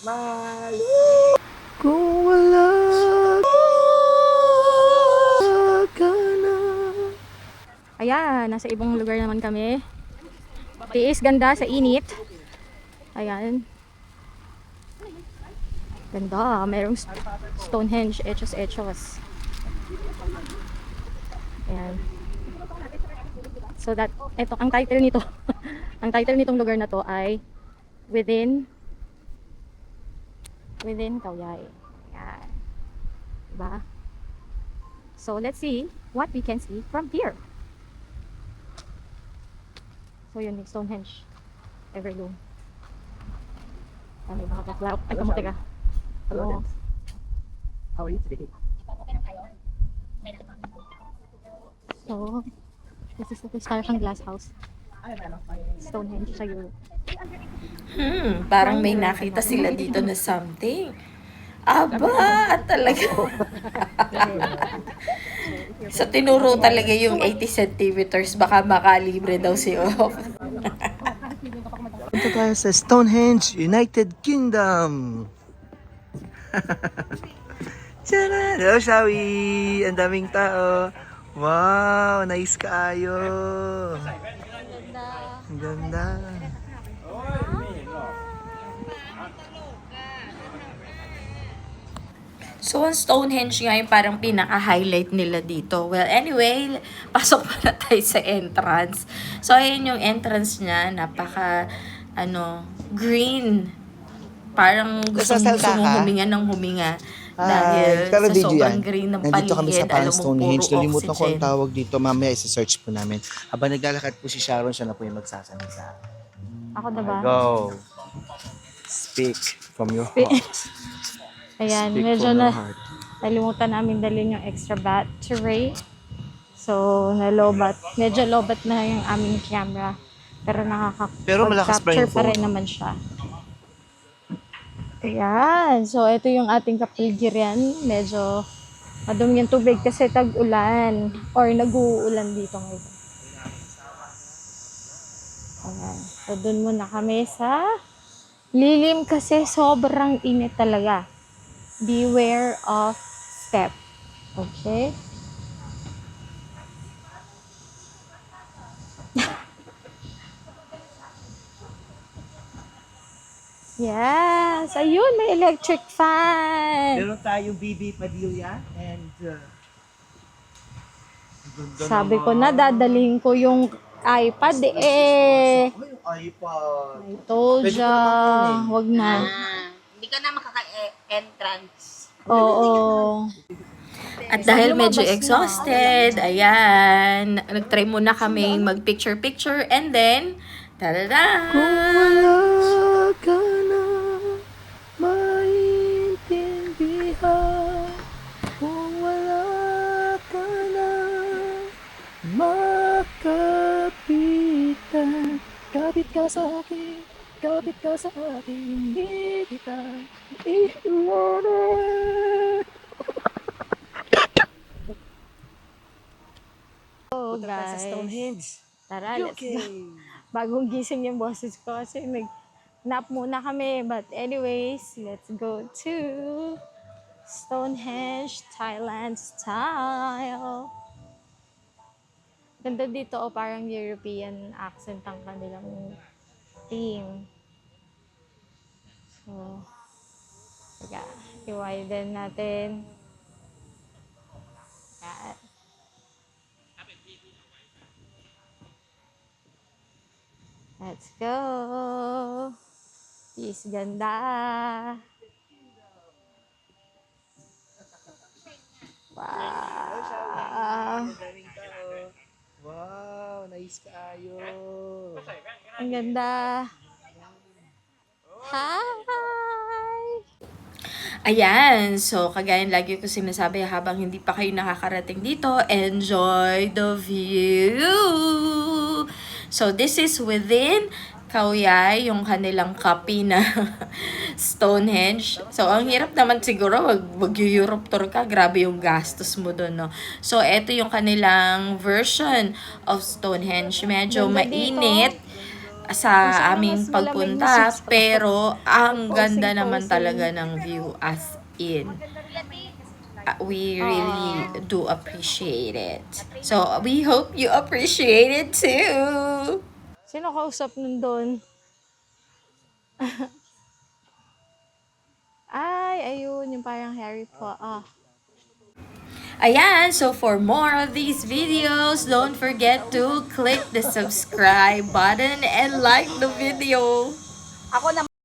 Mahal. Kung wala ka na. Ayan, nasa ibang lugar naman kami. Tiis ganda sa init. Ayan. Ganda, merong Stonehenge, echos. Ayan. So that, eto, ang title nito, ang title nitong lugar na to ay Within Kauyay. Ayan. Diba? So let's see what we can see from here. So yun yung Stonehenge, Everloom. May mga baklaw. Ay, kamu, teka. Hello. How are you today? So, this is parang glass house. Stonehenge sa Europe. Parang may nakita sila dito na something. Aba, talaga. So, tinuro talaga yung 80 centimeters. Baka makalibre daw si Off. Punta tayo sa Stonehenge, United Kingdom. Tara! Hello, Shawi! Ang daming tao. Wow! Nice kaayo! Ang ganda! So, ang Stonehenge nga yung parang pinaka-highlight nila dito. Well, anyway, pasok na tayo sa entrance. So, ayan yung entrance niya. Napaka, green. Parang gusto mong huminga ng huminga. Dahil pero sa video sobrang yan. green ng Nandito kami sa paligid, parang alam mo, Stonehenge. puro Nalimutan ko ang oxygen. tawag dito. Mamaya isa-search po namin. Habang naglalakad po si Sharon, siya na po yung magsasalita. Ako na ba? Go! Speak from your heart. Ayan, Speak medyo from your na heart. nalimutan namin dalhin yung extra battery. So, medyo lobat na yung aming camera. Pero Pero malakas pa nakaka-capture yung pa rin phone. naman siya. Ayan, so ito yung ating kapaligiran. Medyo madumi yung tubig kasi tag-ulan or nag-uulan dito ngayon. Ayan, so dun muna kami sa lilim kasi sobrang init talaga. Beware of step. Okay? Yes! Ayun, may electric fan! Meron tayong BB Padilla and Sabi ko na, dadalhin ko yung iPad eh. Ay, yung iPad. I told Pwede ko ya. naman yun eh. Wag na. Hindi ka na makaka-entrance. Oo. At dahil medyo lumabas na. exhausted, ayan, nag-try muna kami mag-picture-picture and then, tada! Wala ka na maintindihan. Kung wala ka na makapitan. Kapit ka sa akin, hindi kita iiwanan. Oh, Punta tayo sa guys. Stonehenge. Tara, let's Okay. go. Bagong gising yung boses ko kasi nag-nap muna kami. But anyways, let's go to Stonehenge, Thailand style. Ganda dito, oh, parang European accent ang kanilang theme. So, teka, i-widen natin. Yan. Let's go! Is ganda! Wow! Ang daming tao. Wow, nice kaayo. Ang ganda! Hi! Ayan, so kagaya lagi ko sinasabi, habang hindi pa kayo nakakarating dito, enjoy the view! So this is within Kauyay, yung kanilang copy na Stonehenge. So ang hirap naman siguro, mag-Europe tour ka, grabe yung gastos mo doon, no? So ito yung kanilang version of Stonehenge, medyo Ganda dito. mainit. sa Sana aming mas malamig na pagpunta, sa- pero ang ganda Posing, naman posing. talaga ng view as in. We really do appreciate it. So, we hope you appreciate it too. Sino kausap nun doon? Ay, ayun, yung parang Harry Potter. Ayan, so for more of these videos, don't forget to click the subscribe button and like the video.